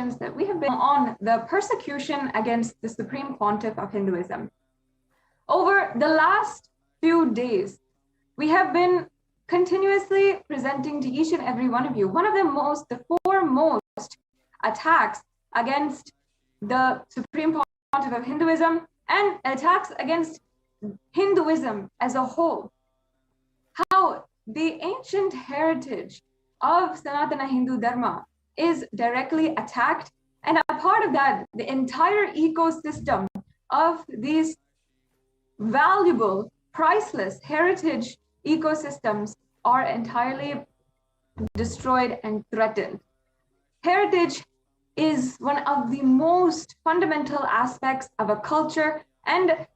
discussions that we have been on the persecution against the Supreme Pontiff of Hinduism. Over the last few days, we have been continuously presenting to each and every one of you one of the foremost attacks against the Supreme Pontiff of Hinduism and attacks against Hinduism as a whole. How the ancient heritage of Sanatana Hindu Dharma is directly attacked, and a part of that, the entire ecosystem of these valuable, priceless heritage ecosystems are entirely destroyed and threatened. Heritage is one of the most fundamental aspects of a culture and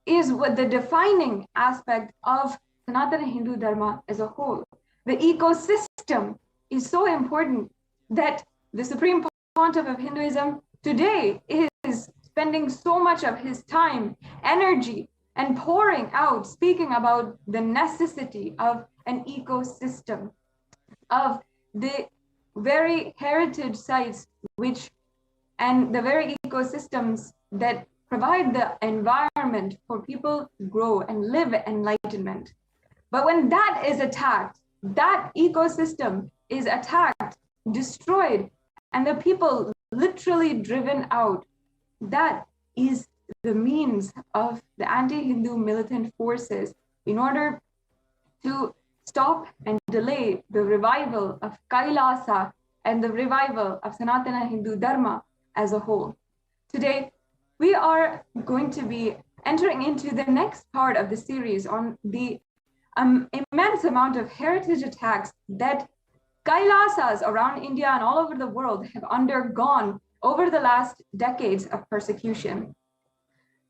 is what the defining aspect of Sanatana Hindu Dharma as a whole. The ecosystem is so important that the Supreme Pontiff of Hinduism today is spending so much of his time, energy, and pouring out, speaking about the necessity of an ecosystem, of the very heritage sites and the very ecosystems that provide the environment for people to grow and live enlightenment. But when that is attacked, that ecosystem is attacked, destroyed, and the people literally driven out, that is the means of the anti-Hindu militant forces in order to stop and delay the revival of Kailasa and the revival of Sanatana Hindu Dharma as a whole. Today, we are going to be entering into the next part of the series on the immense amount of heritage attacks that Kailasas around India and all over the world have undergone over the last decades of persecution.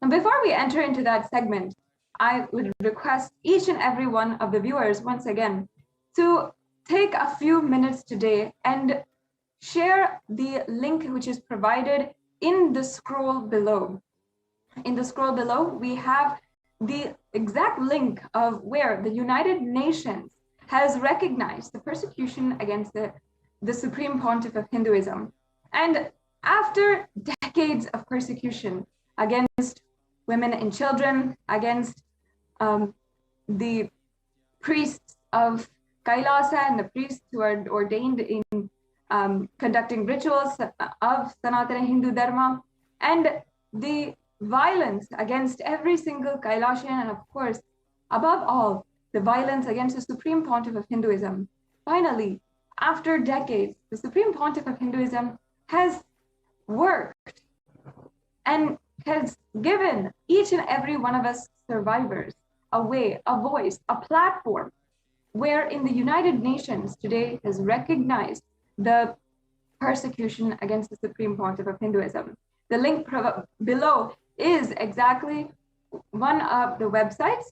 And before we enter into that segment, I would request each and every one of the viewers once again to take a few minutes today and share the link which is provided in the scroll below. In the scroll below, we have the exact link of where the United Nations has recognized the persecution against the Supreme Pontiff of Hinduism. And after decades of persecution against women and children, against the priests of Kailasa and the priests who are ordained in conducting rituals of Sanatana Hindu Dharma, and the violence against every single Kailashian, and of course, above all, the violence against the Supreme Pontiff of Hinduism. Finally, after decades, the Supreme Pontiff of Hinduism has worked and has given each and every one of us survivors a way, a voice, a platform, where in the United Nations today has recognized the persecution against the Supreme Pontiff of Hinduism. The link below is exactly one of the websites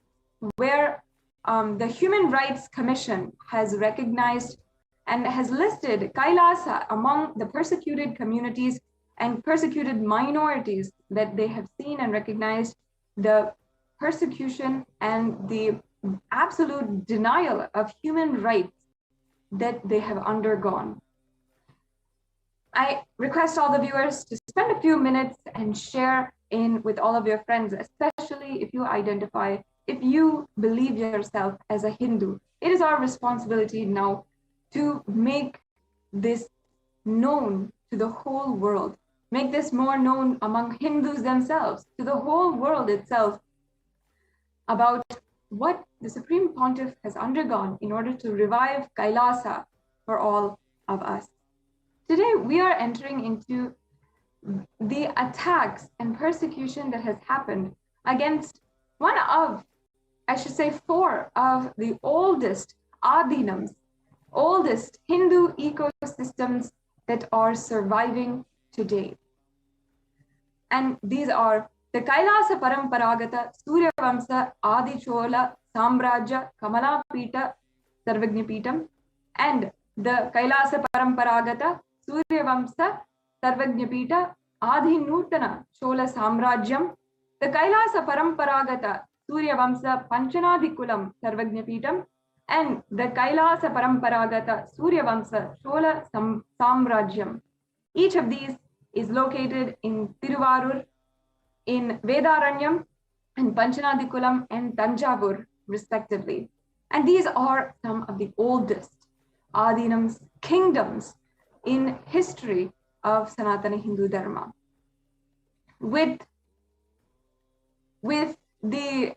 where the Human Rights Commission has recognized and has listed Kailasa among the persecuted communities and persecuted minorities that they have seen and recognized the persecution and the absolute denial of human rights that they have undergone. I request all the viewers to spend a few minutes and share in with all of your friends, especially if you believe yourself as a Hindu. It is our responsibility now to make this known to the whole world, make this more known among Hindus themselves, to the whole world itself, about what the Supreme Pontiff has undergone in order to revive Kailasa for all of us. Today, we are entering into the attacks and persecution that has happened against one of, I should say, four of the oldest adinams, oldest Hindu ecosystems that are surviving today. And these are the Kailasa Paramparagata Suryavamsa Adichola Samrajya Kamala Pita Sarvagnipitam and the Kailasa Paramparagata Suryavamsa Sarvagnyapita Adhinutana Chola Samrajyam, the Kailasa Paramparagata Suryavamsa Panchanadikulam Sarvagnyapitham, and the Kailasa Paramparagata Suryavamsa Chola Samrajyam. Each of these is located in Tiruvarur, in Vedaranyam, in Panchanadikulam and Tanjavur, respectively. And these are some of the oldest Adinams, kingdoms in history of Sanatana Hindu Dharma. With the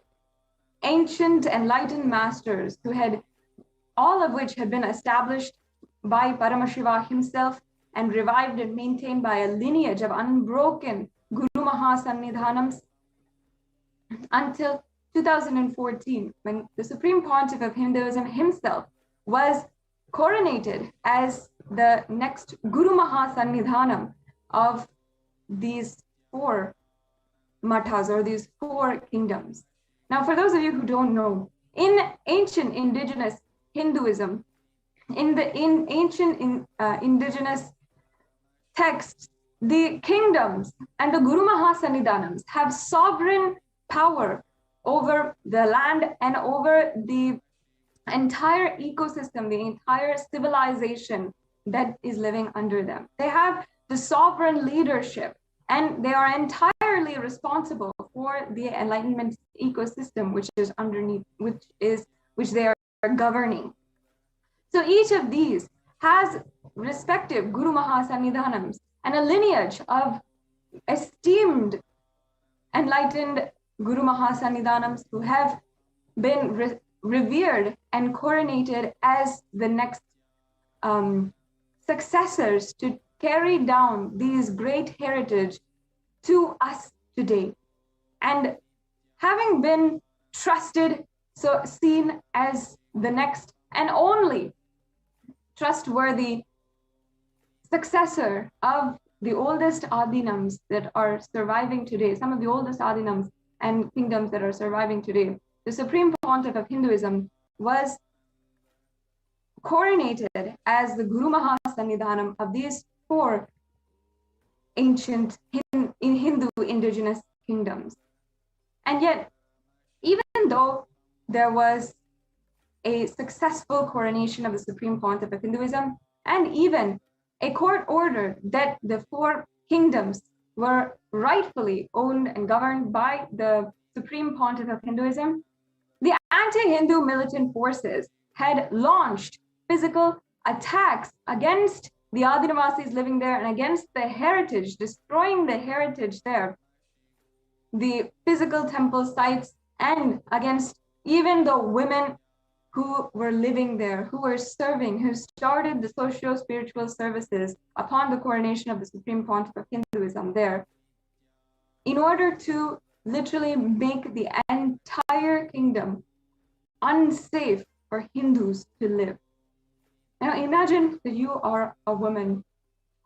ancient enlightened masters all of which had been established by Paramashiva himself and revived and maintained by a lineage of unbroken Guru Mahasannidhanams until 2014, when the Supreme Pontiff of Hinduism himself was coronated as the next Guru Mahasannidhanam of these 4 mathas, or these 4 kingdoms. Now, for those of you who don't know, in ancient indigenous Hinduism, in ancient indigenous texts, the kingdoms and the Guru Mahasannidhanams have sovereign power over the land and over the entire ecosystem, the entire civilization that is living under them. They have the sovereign leadership, and they are entirely responsible for the enlightenment ecosystem which is underneath, which they are governing. So each of these has respective Guru Mahasannidhanams and a lineage of esteemed enlightened Guru Mahasannidhanams who have been revered and coronated as the next successors to carry down these great heritage to us today. And having been trusted, so seen as the next and only trustworthy successor of the oldest Adinams that are surviving today, some of the oldest Adinams and kingdoms that are surviving today, the Supreme Pontiff of Hinduism was coronated as the Guru Mahasannidhanam of these 4 ancient Hindu indigenous kingdoms. And yet, even though there was a successful coronation of the Supreme Pontiff of Hinduism, and even a court order that the 4 kingdoms were rightfully owned and governed by the Supreme Pontiff of Hinduism, the anti-Hindu militant forces had launched physical attacks against the Adinavasis living there and against the heritage, destroying the heritage there, the physical temple sites, and against even the women who were living there, who were serving, who started the socio-spiritual services upon the coronation of the Supreme Pontiff of Hinduism there, in order to literally make the entire kingdom unsafe for Hindus to live. Now imagine that you are a woman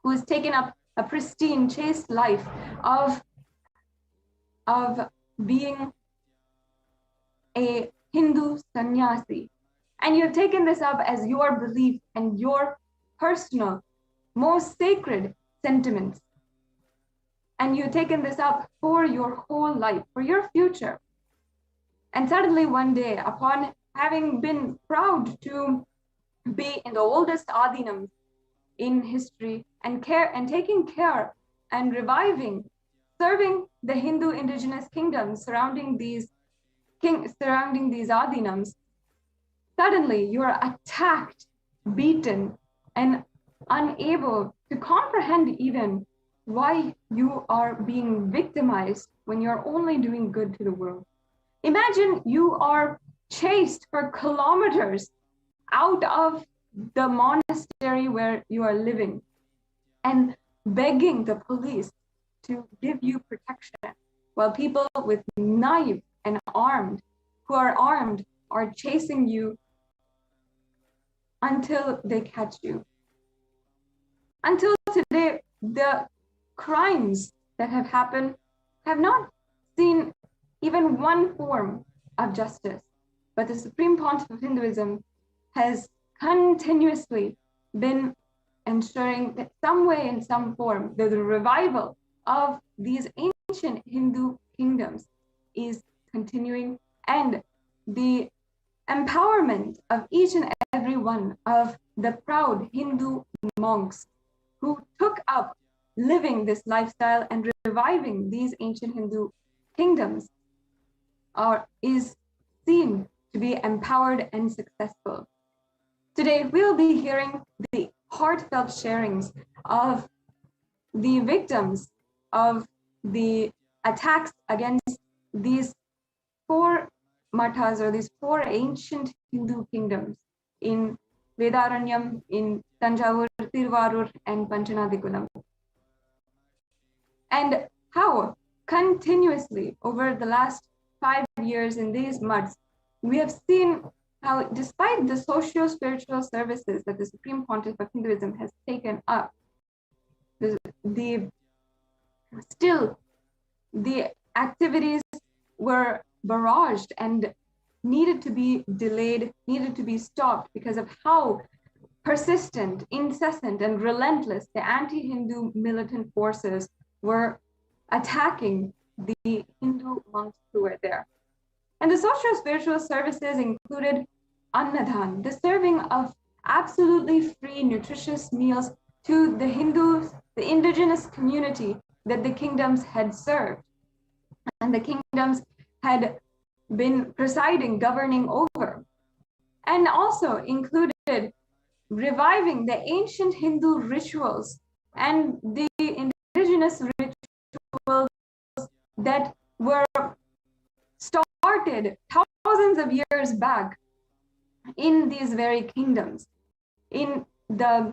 who has taken up a pristine, chaste life of being a Hindu sannyasi, and you've taken this up as your belief and your personal, most sacred sentiments. And you've taken this up for your whole life, for your future. And suddenly one day, upon having been proud to be in the oldest Adinams in history and taking care and reviving, serving the Hindu indigenous kingdoms surrounding these Adinams, suddenly you are attacked, beaten, and unable to comprehend even why you are being victimized when you're only doing good to the world. Imagine you are chased for kilometers out of the monastery where you are living and begging the police to give you protection, while people with knives and who are armed are chasing you until they catch you. Until today, the crimes that have happened have not seen even one form of justice. But the Supreme Pontiff of Hinduism has continuously been ensuring that some way, in some form, that the revival of these ancient Hindu kingdoms is continuing, and the empowerment of each and every one of the proud Hindu monks who took up living this lifestyle and reviving these ancient Hindu kingdoms is seen to be empowered and successful. Today, we'll be hearing the heartfelt sharings of the victims of the attacks against these 4 mathas, or these 4 ancient Hindu kingdoms in Vedaranyam, in Tanjavur, Tiruvarur, and Panchanadikulam. And how continuously over the last 5 years in these muds, we have seen how, despite the socio-spiritual services that the Supreme Pontiff of Hinduism has taken up, still the activities were barraged and needed to be delayed, needed to be stopped because of how persistent, incessant, and relentless the anti-Hindu militant forces were attacking the Hindu monks who were there. And the socio-spiritual services included Annadhan, the serving of absolutely free, nutritious meals to the Hindus, the indigenous community that the kingdoms had served and the kingdoms had been presiding, governing over. And also included reviving the ancient Hindu rituals and the indigenous rituals that were started thousands of years back in these very kingdoms, in the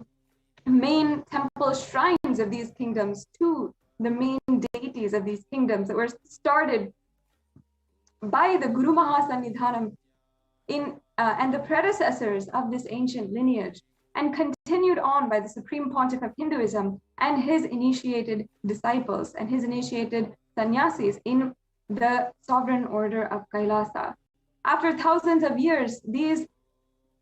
main temple shrines of these kingdoms, to the main deities of these kingdoms that were started by the Guru Mahasannidhanam and the predecessors of this ancient lineage, and continued on by the Supreme Pontiff of Hinduism and his initiated disciples and his initiated sannyasis in the sovereign order of Kailasa. After thousands of years, these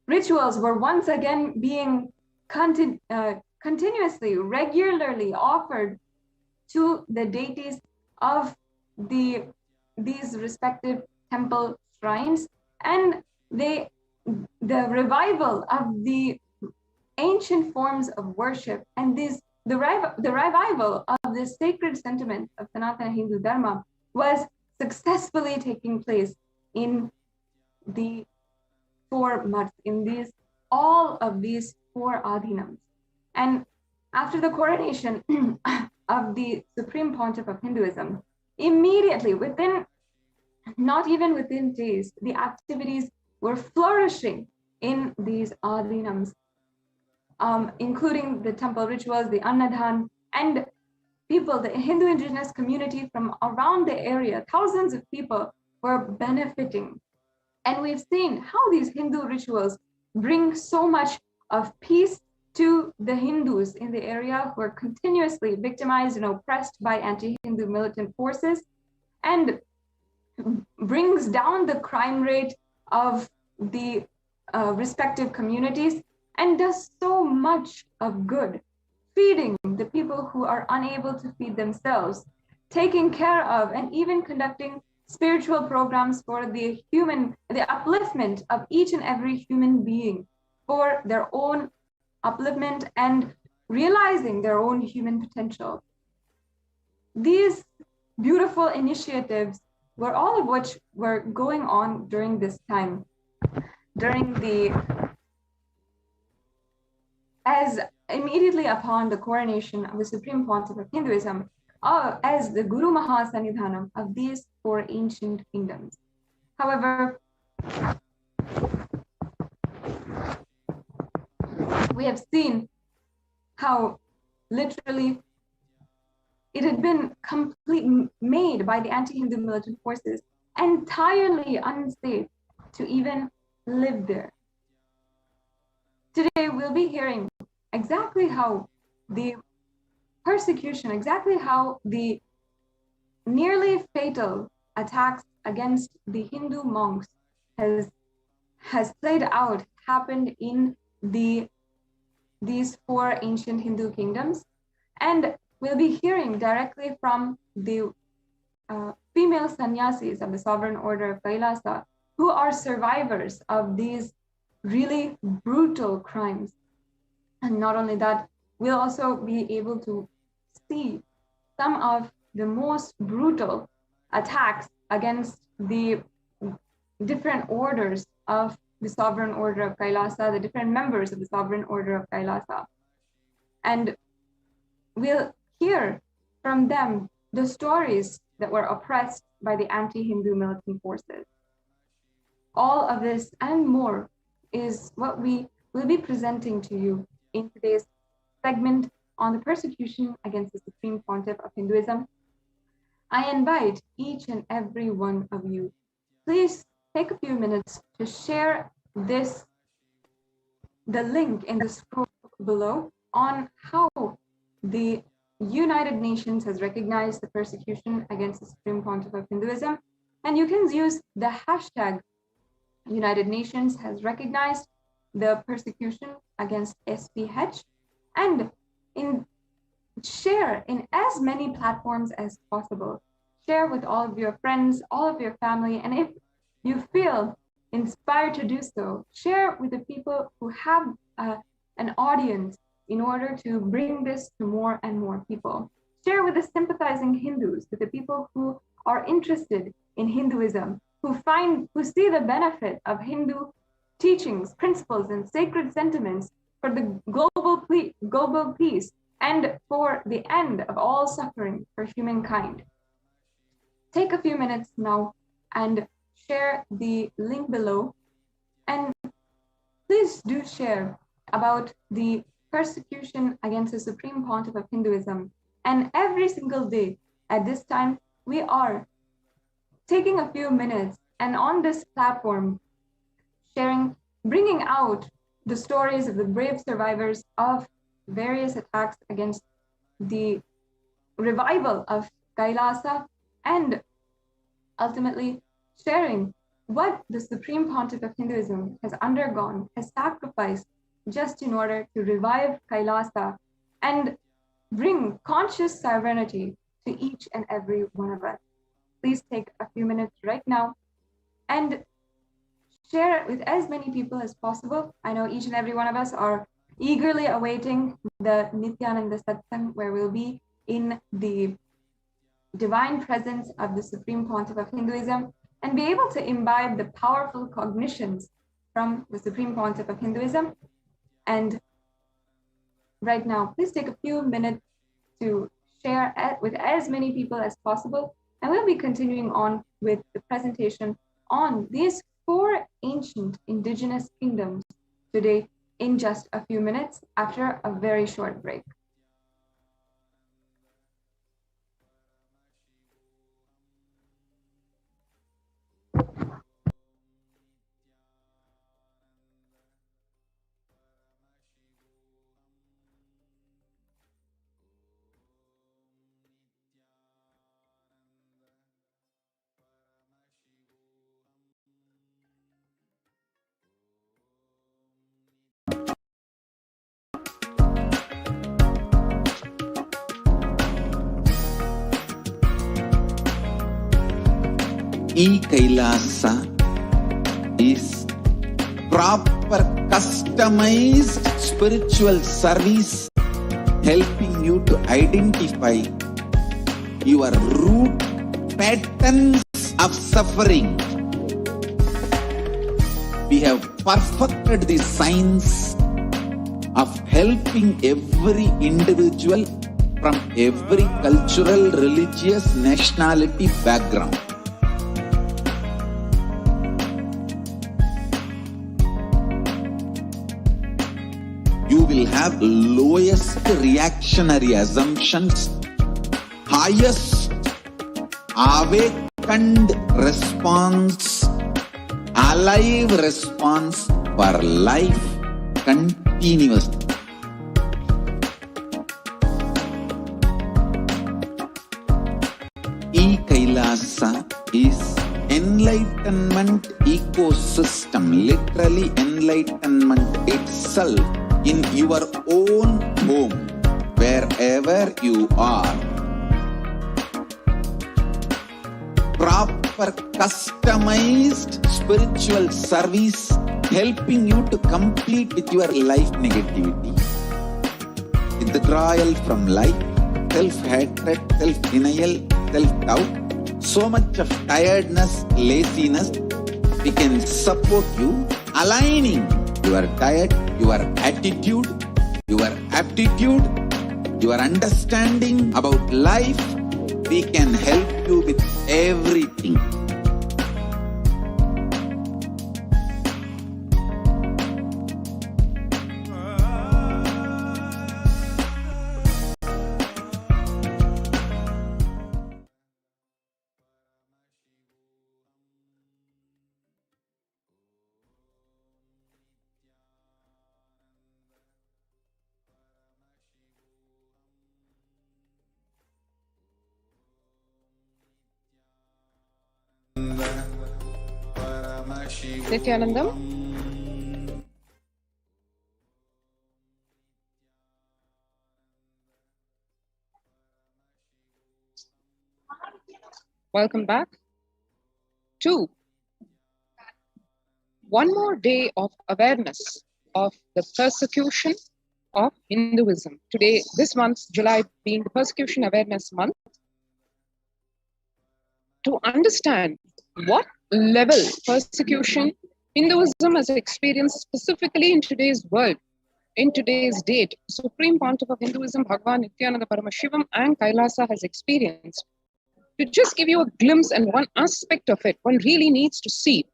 rituals were once again being continuously, regularly offered to the deities of these respective temple shrines, and the revival of the ancient forms of worship and the revival of the sacred sentiment of Sanatana Hindu Dharma was successfully taking place in the 4 maths, in all of these 4 adhinams. And after the coronation of the Supreme Pontiff of Hinduism, immediately, not even within days, the activities were flourishing in these adhinams, including the temple rituals, the Annadhan, and people, the Hindu indigenous community from around the area, thousands of people were benefiting. And we've seen how these Hindu rituals bring so much of peace to the Hindus in the area who are continuously victimized and oppressed by anti-Hindu militant forces, and brings down the crime rate of the respective communities, and does so much of good, feeding the people who are unable to feed themselves, taking care of and even conducting spiritual programs for the upliftment of each and every human being, for their own upliftment and realizing their own human potential. These beautiful initiatives were all of which were going on during this time, as immediately upon the coronation of the Supreme Pontiff of Hinduism, as the Guru Mahasannidhanam of these 4 ancient kingdoms. However, we have seen how literally it had been made by the anti-Hindu militant forces entirely unsafe to even live there. Today, we'll be hearing exactly how the persecution, exactly how the nearly fatal attacks against the Hindu monks has played out, happened in these 4 ancient Hindu kingdoms. And we'll be hearing directly from the female sannyasis of the sovereign order of Kailasa, who are survivors of these really brutal crimes. And not only that, we'll also be able to see some of the most brutal attacks against the different orders of the Sovereign Order of Kailasa, the different members of the Sovereign Order of Kailasa. And we'll hear from them the stories that were oppressed by the anti-Hindu militant forces. All of this and more is what we will be presenting to you in today's segment on the persecution against the Supreme Pontiff of Hinduism. I invite each and every one of you, please take a few minutes to share the link in the scroll below on how the United Nations has recognized the persecution against the Supreme Pontiff of Hinduism. And you can use the hashtag United Nations has recognized the persecution against SPH, and share in as many platforms as possible. Share with all of your friends, all of your family, and if you feel inspired to do so, share with the people who have an audience in order to bring this to more and more people. Share with the sympathizing Hindus, with the people who are interested in Hinduism, who see the benefit of Hindu teachings, principles, and sacred sentiments for the global peace and for the end of all suffering for humankind. Take a few minutes now and share the link below, and please do share about the persecution against the Supreme Pontiff of Hinduism. And every single day at this time, we are taking a few minutes and on this platform, bringing out the stories of the brave survivors of various attacks against the revival of Kailasa, and ultimately sharing what the Supreme Pontiff of Hinduism has undergone, has sacrificed just in order to revive Kailasa and bring conscious sovereignty to each and every one of us. Please take a few minutes right now and share it with as many people as possible. I know each and every one of us are eagerly awaiting the Nithyananda Satsang, where we'll be in the divine presence of the Supreme Pontiff of Hinduism and be able to imbibe the powerful cognitions from the Supreme Pontiff of Hinduism. And right now, please take a few minutes to share it with as many people as possible. And we'll be continuing on with the presentation on these 4 ancient indigenous kingdoms today in just a few minutes after a very short break. Kailasa is proper customized spiritual service helping you to identify your root patterns of suffering. We have perfected the science of helping every individual from every cultural, religious, nationality background. You will have lowest reactionary assumptions, highest awakened response, alive response for life continuously. Kailasa is enlightenment ecosystem, literally enlightenment itself in your own home, wherever you are. Proper customized spiritual service helping you to complete with your life negativity. Withdrawal from life, self-hatred, self-denial, self-doubt, so much of tiredness, laziness. We can support you aligning your diet, your attitude, your aptitude, your understanding about life. We can help you with everything. Nithyanandam. Welcome back to one more day of awareness of the persecution of Hinduism. Today, this month, July being the Persecution Awareness Month, to understand what level persecution Hinduism has experienced specifically in today's world, in today's date, Supreme Pontiff of Hinduism, Bhagavan Nithyananda Paramashivam and Kailasa has experienced. To just give you a glimpse and one aspect of it, one really needs to see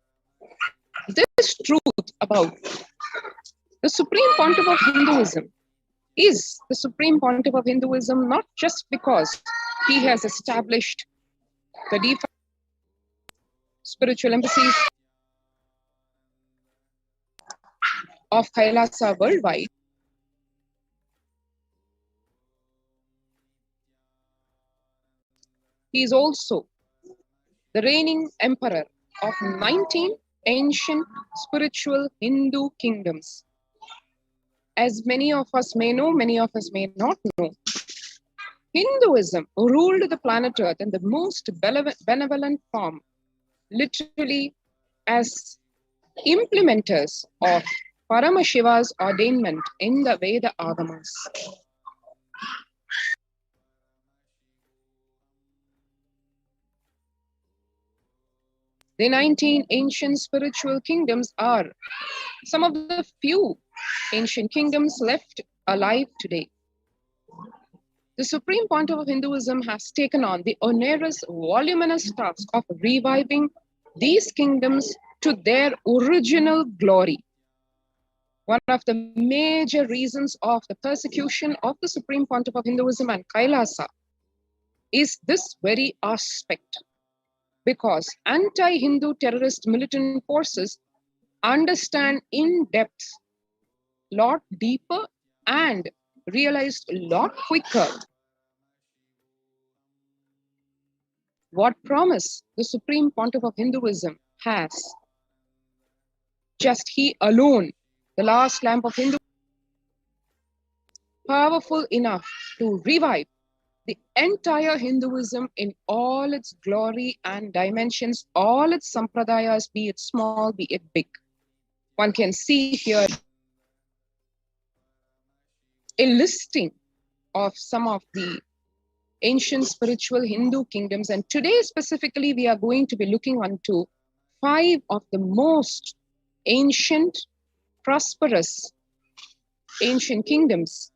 this truth about the Supreme Pontiff of Hinduism. Is the Supreme Pontiff of Hinduism not just because he has established the de facto spiritual embassies of Kailasa worldwide, he is also the reigning emperor of 19 ancient spiritual Hindu kingdoms. As many of us may know, many of us may not know, Hinduism ruled the planet Earth in the most benevolent form, literally as implementers of Paramashiva's ordainment in the Veda Agamas. The 19 ancient spiritual kingdoms are some of the few ancient kingdoms left alive today. The Supreme Pontiff of Hinduism has taken on the onerous, voluminous task of reviving these kingdoms to their original glory. One of the major reasons of the persecution of the Supreme Pontiff of Hinduism and Kailasa is this very aspect, because anti-Hindu terrorist militant forces understand in depth, lot deeper, and realized a lot quicker what promise the Supreme Pontiff of Hinduism has. Just he alone, the last lamp of Hindu, powerful enough to revive the entire Hinduism in all its glory and dimensions, all its sampradayas, be it small, be it big. One can see here a listing of some of the ancient spiritual Hindu kingdoms. And today specifically, we are going to be looking onto 5 of the most ancient, prosperous ancient kingdoms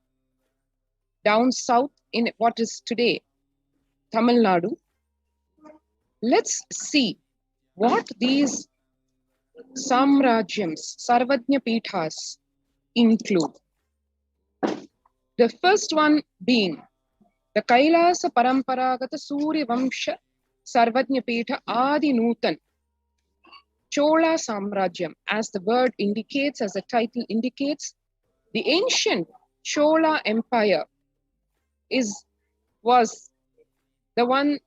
down south in what is today Tamil Nadu. Let's see what these samrajyams, Sarvajna Pithas, include. The first one being the Kailasa Paramparagata Surya Vamsha Sarvajna Pitha Adi Nutan Chola Samrajyam. As the word indicates, as the title indicates, the ancient Chola Empire was the one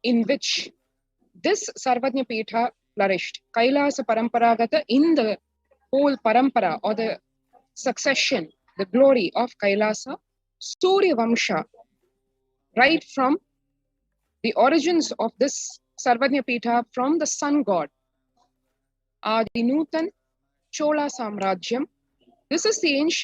in which this Sarvajna Pitha flourished. Kailasa Paramparagata, in the whole parampara or the succession, the glory of Kailasa, Surya Vamsha, right from the origins of this Sarvajna Pitha from the sun god, Adi Nutan Chola Samrajyam. This is the ancient